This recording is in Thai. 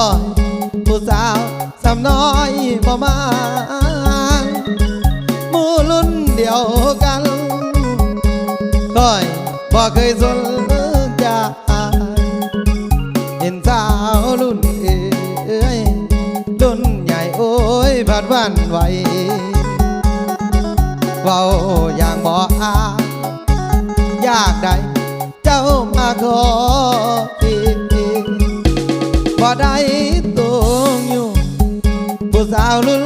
อยผู้สาวสำน้อยบ่มาหมู่รุ่นเดียวกันคอยบ่เคยสนใจเห็นสาวรุ่นเอ้ยรุ่นใหญ่โอ้ยผัดวันไหวเว้าอย่างบ่อาอยากได้เจ้ามาขอบ่ได้ตรงอยู่ผู้สาวรุ่น